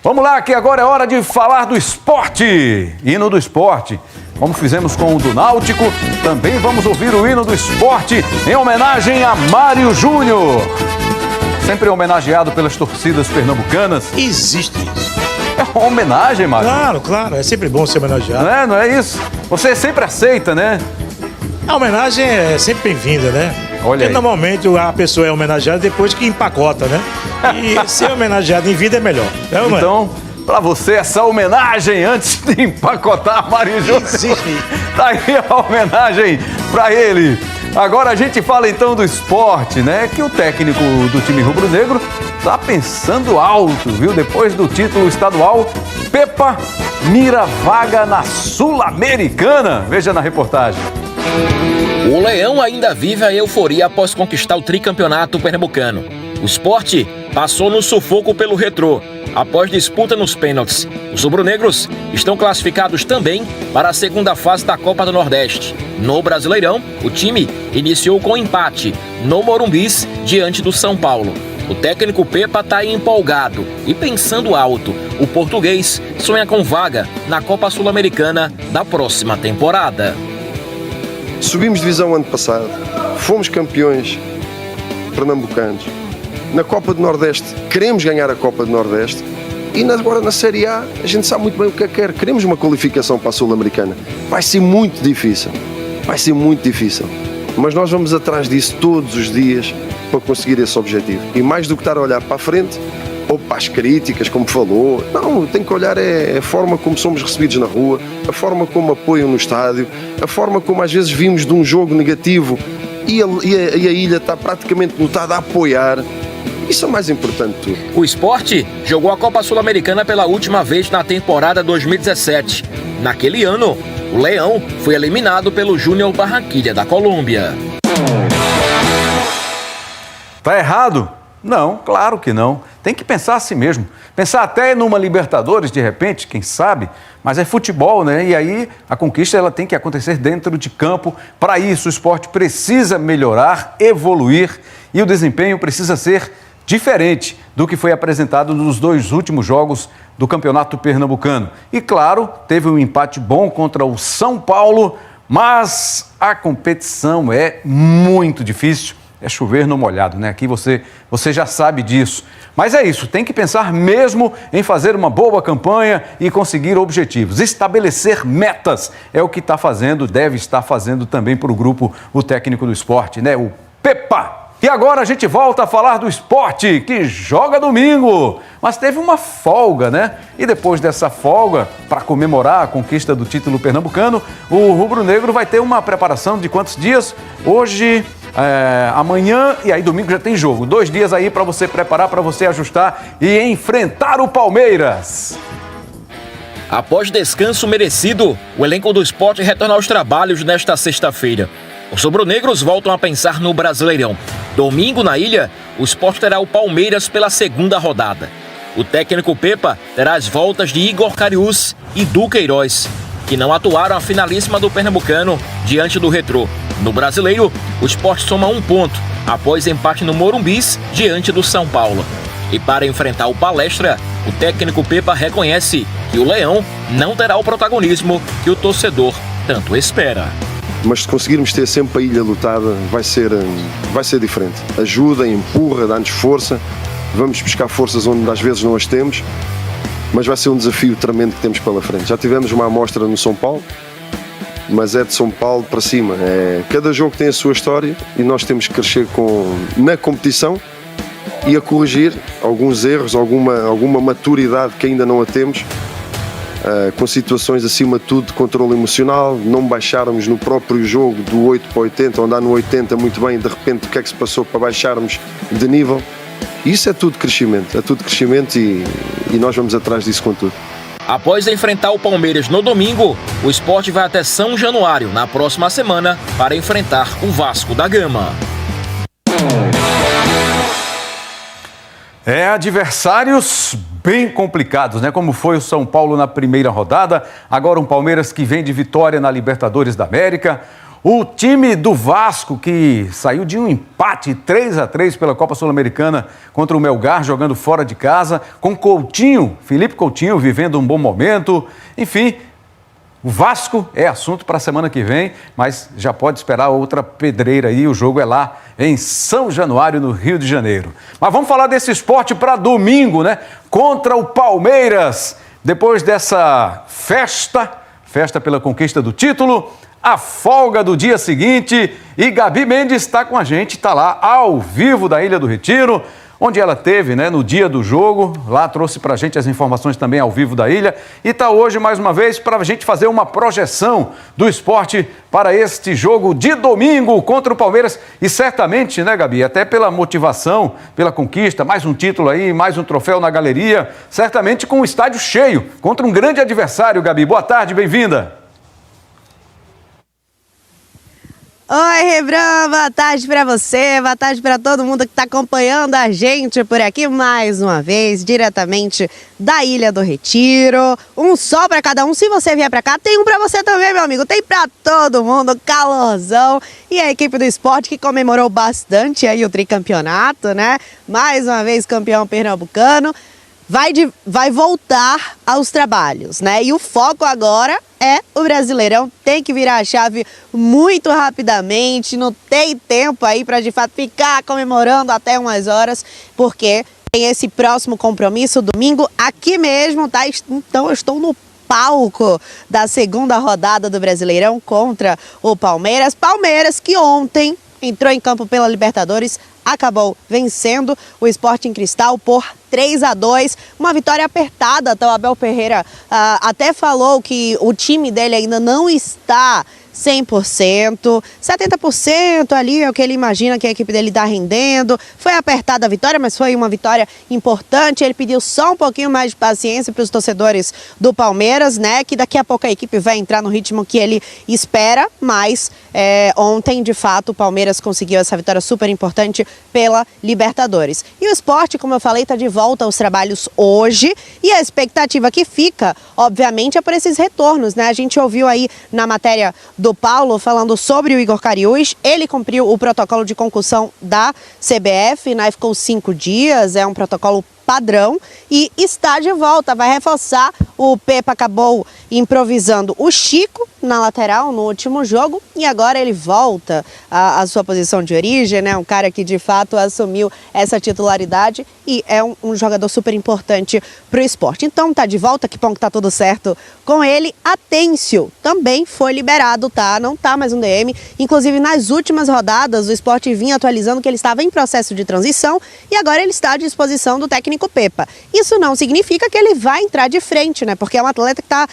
Vamos lá, que agora é hora de falar do esporte. Hino do esporte. Como fizemos com o do Náutico, também vamos ouvir o hino do esporte em homenagem a Mário Júnior. Sempre homenageado pelas torcidas pernambucanas. Existe isso. É uma homenagem, Mário. Claro. É sempre bom ser homenageado. Não é isso? Você sempre aceita, né? A homenagem é sempre bem-vinda, né? Olha aí. Normalmente a pessoa é homenageada depois que empacota, né? E ser homenageado em vida é melhor. Então, pra você, essa homenagem antes de empacotar Mário Júnior. Tá aí a homenagem pra ele. Agora a gente fala então do esporte, né? Que o técnico do time rubro-negro tá pensando alto, viu? Depois do título estadual, Pepa mira vaga na Sul-Americana. Veja na reportagem. O Leão ainda vive a euforia após conquistar o tricampeonato pernambucano. O Sport passou no sufoco pelo Retrô, após disputa nos pênaltis. Os rubro-negros estão classificados também para a segunda fase da Copa do Nordeste. No Brasileirão, o time iniciou com empate no Morumbis diante do São Paulo. O técnico Pepa está empolgado e pensando alto. O português sonha com vaga na Copa Sul-Americana da próxima temporada. Subimos divisão ano passado, fomos campeões pernambucanos. Na Copa do Nordeste, queremos ganhar a Copa do Nordeste. E agora na Série A, a gente sabe muito bem o que é que quer. Queremos uma qualificação para a Sul-Americana. Vai ser muito difícil. Mas nós vamos atrás disso todos os dias para conseguir esse objetivo. E mais do que estar a olhar para a frente, ou para as críticas, como falou, não, tem que olhar a forma como somos recebidos na rua, a forma como apoiam no estádio, a forma como às vezes vimos de um jogo negativo e a ilha está praticamente lotada a apoiar. Isso é o mais importante de tudo. O Sport jogou a Copa Sul-Americana pela última vez na temporada 2017. Naquele ano, o Leão foi eliminado pelo Júnior Barranquilla da Colômbia. Tá errado? Não, claro que não. Tem que pensar assim mesmo. Pensar até numa Libertadores, de repente, quem sabe, mas é futebol, né? E aí a conquista ela tem que acontecer dentro de campo. Para isso, o esporte precisa melhorar, evoluir e o desempenho precisa ser diferente do que foi apresentado nos 2 últimos jogos do Campeonato Pernambucano. E claro, teve um empate bom contra o São Paulo, mas a competição é muito difícil. É chover no molhado, né? Aqui você já sabe disso. Mas é isso, tem que pensar mesmo em fazer uma boa campanha e conseguir objetivos. Estabelecer metas é o que está fazendo, deve estar fazendo também para o grupo, o técnico do esporte, né? O Pepa. E agora a gente volta a falar do esporte, que joga domingo, mas teve uma folga, né? E depois dessa folga, para comemorar a conquista do título pernambucano, o rubro-negro vai ter uma preparação de quantos dias? Hoje, amanhã e aí domingo já tem jogo. 2 dias aí para você preparar, para você ajustar e enfrentar o Palmeiras. Após descanso merecido, o elenco do Sport retorna aos trabalhos nesta sexta-feira. Os rubro-negros voltam a pensar no Brasileirão. Domingo, na ilha, o Sport terá o Palmeiras pela segunda rodada. O técnico Pepa terá as voltas de Igor Cariús e Duqueiroz, que não atuaram a finalíssima do Pernambucano diante do Retrô. No Brasileiro, o Sport soma 1 ponto, após empate no Morumbis diante do São Paulo. E para enfrentar o Palestra, o técnico Pepa reconhece que o Leão não terá o protagonismo que o torcedor tanto espera. Mas se conseguirmos ter sempre a ilha lotada, vai ser diferente. Ajuda, empurra, dá-nos força. Vamos buscar forças onde às vezes não as temos, mas vai ser um desafio tremendo que temos pela frente. Já tivemos uma amostra no São Paulo, mas é de São Paulo para cima. Cada jogo tem a sua história e nós temos que crescer na competição e a corrigir alguns erros, alguma maturidade que ainda não a temos. Com situações acima de tudo de controle emocional, não baixarmos no próprio jogo do 8 para 80, ou andar no 80 muito bem, de repente o que é que se passou para baixarmos de nível. Isso é tudo crescimento e nós vamos atrás disso com tudo. Após enfrentar o Palmeiras no domingo, o Sport vai até São Januário na próxima semana para enfrentar o Vasco da Gama. Adversários bem complicados, né? Como foi o São Paulo na primeira rodada, agora um Palmeiras que vem de vitória na Libertadores da América. O time do Vasco, que saiu de um empate 3-3 pela Copa Sul-Americana contra o Melgar, jogando fora de casa, com Coutinho, Felipe Coutinho, vivendo um bom momento. Enfim, o Vasco é assunto para a semana que vem, mas já pode esperar outra pedreira aí. O jogo é lá em São Januário, no Rio de Janeiro. Mas vamos falar desse esporte para domingo, né? Contra o Palmeiras. Depois dessa festa pela conquista do título, a folga do dia seguinte, e Gabi Mendes está com a gente, está lá ao vivo da Ilha do Retiro, onde ela teve, né, no dia do jogo. Lá trouxe para a gente as informações também ao vivo da ilha, e está hoje mais uma vez para a gente fazer uma projeção do esporte para este jogo de domingo contra o Palmeiras. E certamente, né, Gabi, até pela motivação, pela conquista, mais um título aí, mais um troféu na galeria, certamente com o estádio cheio, contra um grande adversário. Gabi, boa tarde, bem-vinda. Oi, Rebran, boa tarde para você, boa tarde para todo mundo que está acompanhando a gente por aqui mais uma vez, diretamente da Ilha do Retiro. Um só para cada um, se você vier para cá, tem um para você também, meu amigo, tem para todo mundo, calorzão. E a equipe do esporte que comemorou bastante aí o tricampeonato, né? Mais uma vez campeão pernambucano. Vai voltar aos trabalhos, né? E o foco agora é o Brasileirão. Tem que virar a chave muito rapidamente, não tem tempo aí para de fato ficar comemorando até umas horas, porque tem esse próximo compromisso domingo aqui mesmo, tá? Então eu estou no palco da segunda rodada do Brasileirão contra o Palmeiras. Palmeiras que ontem entrou em campo pela Libertadores, acabou vencendo o Sporting Cristal por 3-2, uma vitória apertada. Então, o Abel Ferreira até falou que o time dele ainda não está 100%, 70% ali é o que ele imagina que a equipe dele está rendendo. Foi apertada a vitória, mas foi uma vitória importante. Ele pediu só um pouquinho mais de paciência para os torcedores do Palmeiras, né? Que daqui a pouco a equipe vai entrar no ritmo que ele espera, mas ontem, de fato, o Palmeiras conseguiu essa vitória super importante pela Libertadores. E o esporte, como eu falei, está de volta aos trabalhos hoje, e a expectativa que fica, obviamente, é por esses retornos, né? A gente ouviu aí na matéria do Paulo falando sobre o Igor Cariús. Ele cumpriu o protocolo de concussão da CBF, né? Ficou 5 dias, é um protocolo padrão e está de volta, vai reforçar. O Pepa acabou improvisando o Chico na lateral no último jogo e agora ele volta à sua posição de origem, né? Um cara que de fato assumiu essa titularidade e é um jogador super importante para o esporte. Então tá de volta, que bom que tá tudo certo com ele. Atêncio também foi liberado, tá? Não tá mais um DM. Inclusive nas últimas rodadas o esporte vinha atualizando que ele estava em processo de transição e agora ele está à disposição do técnico Pepa. Isso não significa que ele vai entrar de frente, né? Porque é um atleta que está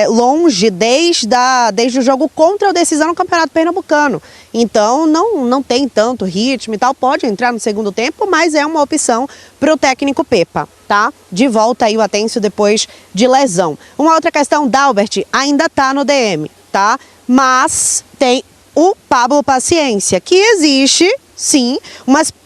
longe desde o jogo contra o Decisão no Campeonato Pernambucano. Então não tem tanto ritmo e tal, pode entrar no segundo tempo, mas é uma opção para o técnico Pepa, tá? De volta aí o Atêncio depois de lesão. Uma outra questão, Dalbert ainda tá no DM, tá? Mas tem o Pablo Paciência, que existe, sim,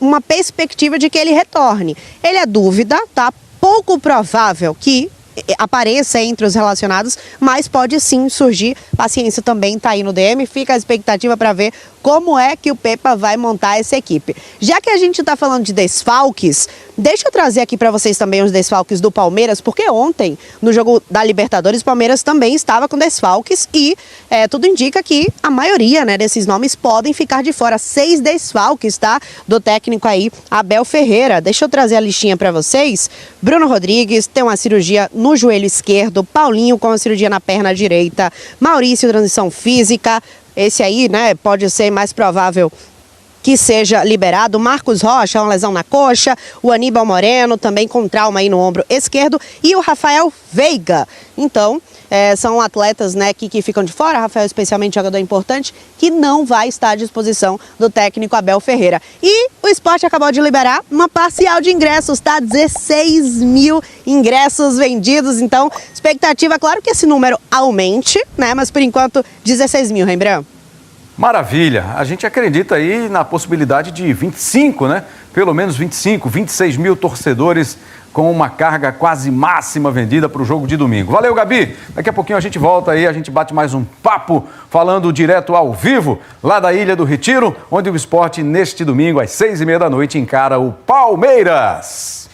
uma perspectiva de que ele retorne. Ele é dúvida, tá? Pouco provável que apareça entre os relacionados, mas pode sim surgir. Paciência também está aí no DM, fica a expectativa para ver como é que o Pepa vai montar essa equipe. Já que a gente está falando de desfalques, deixa eu trazer aqui para vocês também os desfalques do Palmeiras, porque ontem, no jogo da Libertadores, o Palmeiras também estava com desfalques e tudo indica que a maioria, né, desses nomes podem ficar de fora. 6 desfalques, tá? Do técnico aí, Abel Ferreira. Deixa eu trazer a listinha para vocês. Bruno Rodrigues tem uma cirurgia no joelho esquerdo, Paulinho com a cirurgia na perna direita, Maurício, transição física. Esse aí, né, pode ser mais provável que seja liberado. Marcos Rocha, uma lesão na coxa. O Aníbal Moreno, também com trauma aí no ombro esquerdo. E o Rafael Veiga. Então, são atletas, né, que ficam de fora. Rafael, especialmente jogador importante, que não vai estar à disposição do técnico Abel Ferreira. E o esporte acabou de liberar uma parcial de ingressos, tá? 16 mil ingressos vendidos. Então, expectativa, claro que esse número aumente, né? Mas por enquanto, 16 mil, Rembrandt. Maravilha. A gente acredita aí na possibilidade de 25, né? Pelo menos 25, 26 mil torcedores com uma carga quase máxima vendida para o jogo de domingo. Valeu, Gabi! Daqui a pouquinho a gente volta aí, a gente bate mais um papo falando direto ao vivo lá da Ilha do Retiro, onde o Sport neste domingo às 6h30 da noite encara o Palmeiras.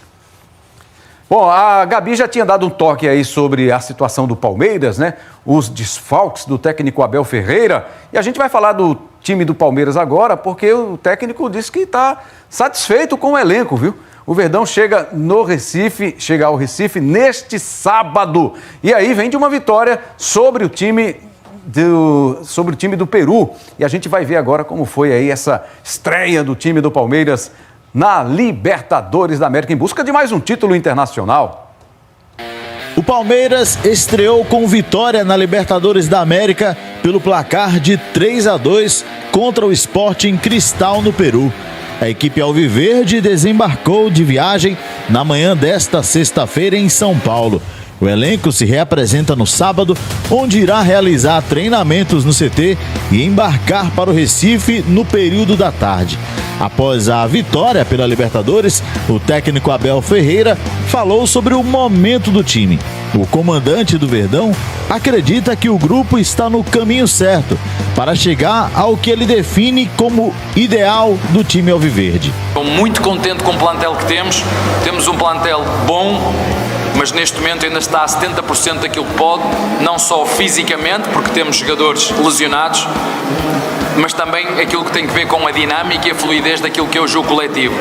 Bom, a Gabi já tinha dado um toque aí sobre a situação do Palmeiras, né? Os desfalques do técnico Abel Ferreira. E a gente vai falar do time do Palmeiras agora, porque o técnico disse que está satisfeito com o elenco, viu? O Verdão chega ao Recife neste sábado. E aí vem de uma vitória sobre o time do Peru. E a gente vai ver agora como foi aí essa estreia do time do Palmeiras na Libertadores da América, em busca de mais um título internacional. O Palmeiras estreou com vitória na Libertadores da América pelo placar de 3-2 contra o Sporting Cristal no Peru. A equipe alviverde desembarcou de viagem na manhã desta sexta-feira em São Paulo. O elenco se reapresenta no sábado, onde irá realizar treinamentos no CT e embarcar para o Recife no período da tarde. Após a vitória pela Libertadores, o técnico Abel Ferreira falou sobre o momento do time. O comandante do Verdão acredita que o grupo está no caminho certo para chegar ao que ele define como ideal do time alviverde. Estou muito contente com o plantel que temos. Temos um plantel bom, mas neste momento ainda está a 70% daquilo que pode, não só fisicamente, porque temos jogadores lesionados, mas também aquilo que tem a ver com a dinâmica e a fluidez daquilo que é o jogo coletivo.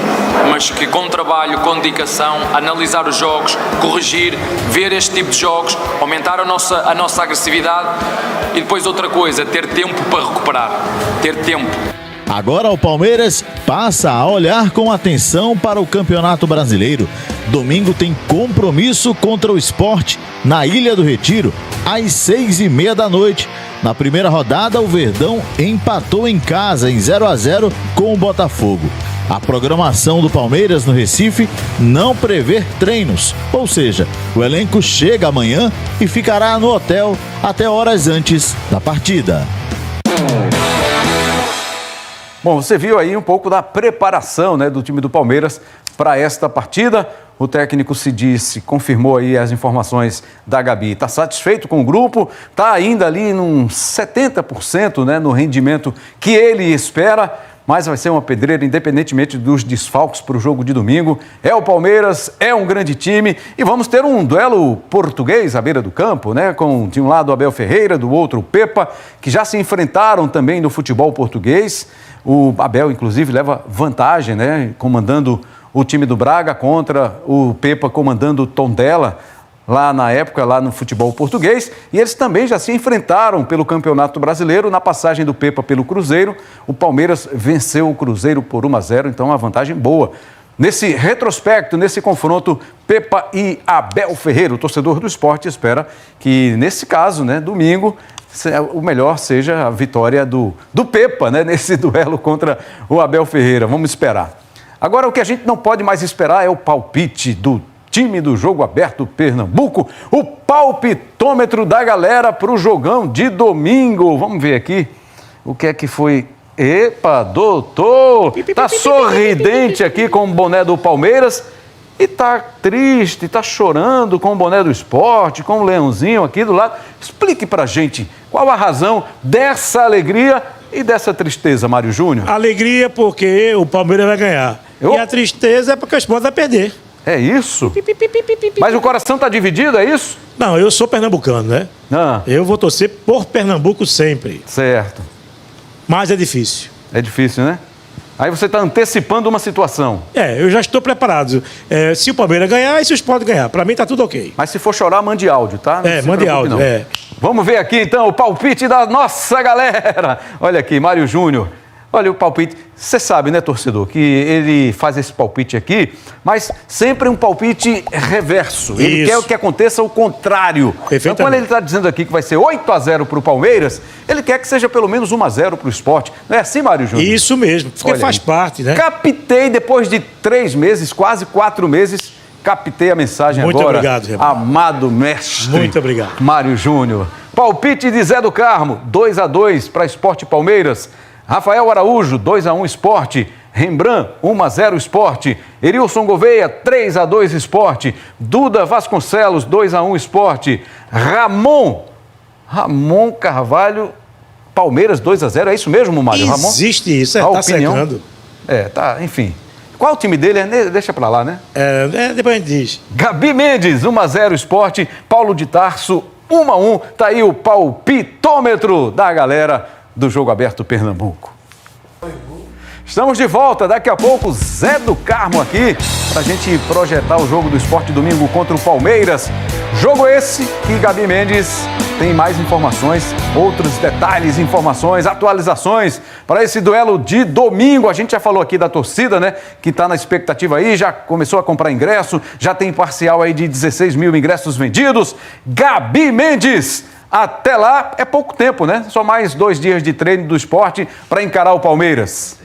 Mas que com trabalho, com dedicação, analisar os jogos, corrigir, ver este tipo de jogos, aumentar a nossa agressividade e depois outra coisa, ter tempo para recuperar, ter tempo. Agora o Palmeiras passa a olhar com atenção para o Campeonato Brasileiro. Domingo tem compromisso contra o Sport na Ilha do Retiro, às 6h30 da noite. Na primeira rodada, o Verdão empatou em casa em 0-0 com o Botafogo. A programação do Palmeiras no Recife não prevê treinos, ou seja, o elenco chega amanhã e ficará no hotel até horas antes da partida. Bom, você viu aí um pouco da preparação, né, do time do Palmeiras para esta partida. O técnico confirmou aí as informações da Gabi. Está satisfeito com o grupo, está ainda ali num 70%, né, no rendimento que ele espera, mas vai ser uma pedreira independentemente dos desfalques para o jogo de domingo. É o Palmeiras, é um grande time e vamos ter um duelo português à beira do campo, né? Com de um lado o Abel Ferreira, do outro o Pepa, que já se enfrentaram também no futebol português. O Abel, inclusive, leva vantagem, né? Comandando o time do Braga contra o Pepa comandando o Tondela, lá na época, lá no futebol português. E eles também já se enfrentaram pelo Campeonato Brasileiro, na passagem do Pepa pelo Cruzeiro. O Palmeiras venceu o Cruzeiro por 1-0, então uma vantagem boa. Nesse retrospecto, nesse confronto, Pepa e Abel Ferreira, o torcedor do Sport, espera que, nesse caso, né, domingo, o melhor seja a vitória do Pepa, né, nesse duelo contra o Abel Ferreira. Vamos esperar. Agora, o que a gente não pode mais esperar é o palpite do time do Jogo Aberto Pernambuco, o palpitômetro da galera para o jogão de domingo. Vamos ver aqui o que é que foi. Epa, doutor! Tá sorridente aqui com o boné do Palmeiras e tá triste, tá chorando com o boné do Sport, com o leãozinho aqui do lado. Explique pra gente qual a razão dessa alegria e dessa tristeza, Mário Júnior. Alegria porque o Palmeiras vai ganhar. E a tristeza é porque o Sport vai perder. É isso? Mas o coração tá dividido, é isso? Não, eu sou pernambucano, né? Eu vou torcer por Pernambuco sempre. Certo. Mas é difícil. É difícil, né? Aí você está antecipando uma situação. Eu já estou preparado. Se o Palmeiras ganhar e se o Sport ganhar. Para mim tá tudo ok. Mas se for chorar, mande áudio, tá? Mande áudio, não. Vamos ver aqui, então, o palpite da nossa galera. Olha aqui, Mário Júnior. Olha o palpite. Você sabe, né, torcedor, que ele faz esse palpite aqui, mas sempre um palpite reverso. Ele quer que aconteça o contrário. Então, quando ele está dizendo aqui que vai ser 8-0 para o Palmeiras, ele quer que seja pelo menos 1-0 para o Sport. Não é assim, Mário Júnior? Isso mesmo, porque faz parte, né? Captei depois de 3 meses, quase 4 meses, captei a mensagem Muito agora. Muito obrigado, Renan. Amado mestre. Muito obrigado. Mário Júnior. Palpite de Zé do Carmo, 2-2 para Sport e Palmeiras. Rafael Araújo, 2-1 Sport. Rembrandt, 1-0 Sport. Erilson Gouveia, 3-2 Sport. Duda Vasconcelos, 2-1 Sport. Ramon Carvalho, Palmeiras, 2-0. É isso mesmo, Mário? Ramon? Existe isso, A tá opinião? secando. Enfim. Qual o time dele? Deixa pra lá, né? Depois a gente diz. Gabi Mendes, 1-0 Sport. Paulo de Tarso, 1-1. Tá aí o palpitômetro da galera do Jogo Aberto Pernambuco. Estamos de volta, daqui a pouco Zé do Carmo aqui pra gente projetar o jogo do Sport domingo contra o Palmeiras. Jogo esse que Gabi Mendes tem mais informações, outros detalhes, informações, atualizações para esse duelo de domingo. A gente já falou aqui da torcida, né, que está na expectativa aí, já começou a comprar ingresso, já tem parcial aí de 16 mil ingressos vendidos. Gabi Mendes, até lá é pouco tempo, né? Só mais 2 dias de treino do Sport para encarar o Palmeiras.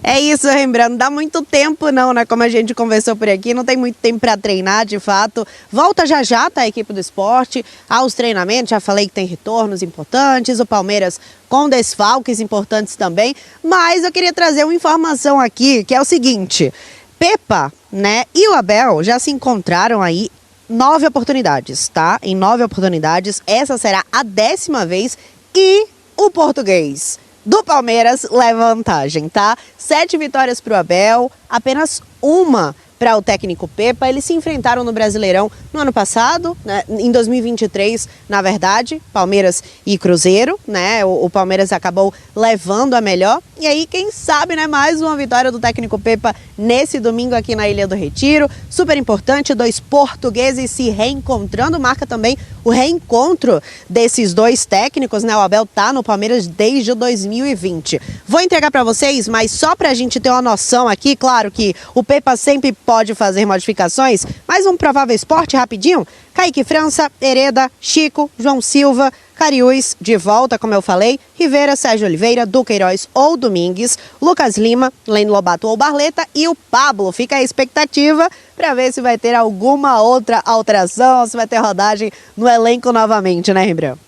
É isso, Rembrandt. Não dá muito tempo não, né? Como a gente conversou por aqui, não tem muito tempo para treinar, de fato. Volta já, tá, a equipe do Sport aos treinamentos. Já falei que tem retornos importantes, o Palmeiras com desfalques importantes também. Mas eu queria trazer uma informação aqui, que é o seguinte. Pepa, né, e o Abel já se encontraram aí 9 oportunidades, tá? Em 9 oportunidades, essa será a 10ª vez e o português do Palmeiras leva vantagem, tá? 7 vitórias para o Abel, apenas uma para o técnico Pepa. Eles se enfrentaram no Brasileirão no ano passado, né? Em 2023, na verdade, Palmeiras e Cruzeiro, né? O Palmeiras acabou levando a melhor. E aí, quem sabe, né? Mais uma vitória do técnico Pepa nesse domingo aqui na Ilha do Retiro. Super importante, 2 portugueses se reencontrando. Marca também o reencontro desses 2 técnicos, né? O Abel tá no Palmeiras desde 2020. Vou entregar para vocês, mas só pra gente ter uma noção aqui, claro que o Pepa sempre pode fazer modificações, mas um provável Sport rapidinho. Kaique França, Hereda, Chico, João Silva, Cariús, de volta, como eu falei, Rivera, Sérgio Oliveira, Duqueiroz ou Domingues, Lucas Lima, Leno Lobato ou Barleta e o Pablo. Fica a expectativa para ver se vai ter alguma outra alteração, se vai ter rodagem no elenco novamente, né, Rembrandt?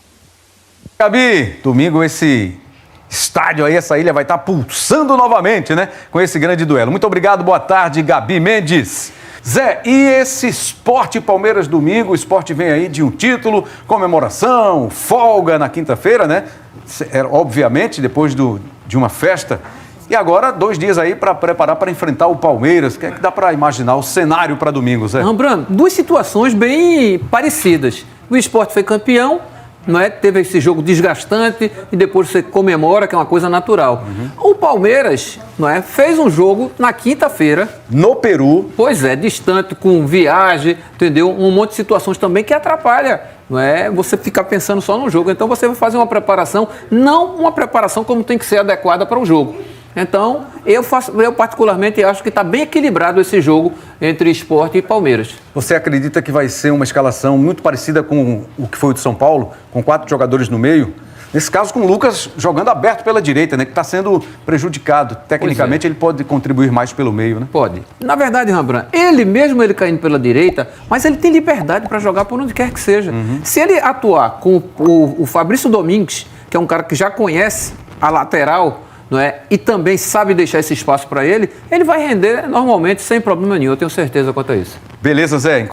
Gabi, domingo esse estádio aí, essa ilha vai estar pulsando novamente, né? Com esse grande duelo. Muito obrigado, boa tarde, Gabi Mendes. Zé, e esse Sport Palmeiras domingo? O Sport vem aí de um título, comemoração, folga na quinta-feira, né? Obviamente, depois de uma festa. E agora, 2 dias aí para preparar para enfrentar o Palmeiras. O que é que dá para imaginar o cenário para domingo, Zé? Rembrandt, 2 situações bem parecidas. O Sport foi campeão, não é? Teve esse jogo desgastante e depois você comemora, que é uma coisa natural. O Palmeiras, não é? Fez um jogo na quinta-feira. No Peru. Pois é, distante, com viagem, entendeu? Um monte de situações também que atrapalha, não é? Você ficar pensando só no jogo. Então você vai fazer uma preparação, não uma preparação como tem que ser adequada para o jogo. Então, eu particularmente acho que está bem equilibrado esse jogo entre Sport e Palmeiras. Você acredita que vai ser uma escalação muito parecida com o que foi o de São Paulo, com 4 jogadores no meio? Nesse caso, com o Lucas jogando aberto pela direita, né? Que está sendo prejudicado. Tecnicamente, ele pode contribuir mais pelo meio, né? Pode. Na verdade, Rembrandt, ele caindo pela direita, mas ele tem liberdade para jogar por onde quer que seja. Se ele atuar com o Fabrício Domingues, que é um cara que já conhece a lateral, não é? E também sabe deixar esse espaço para ele, ele vai render normalmente sem problema nenhum. Eu tenho certeza quanto a isso. Beleza, Zé.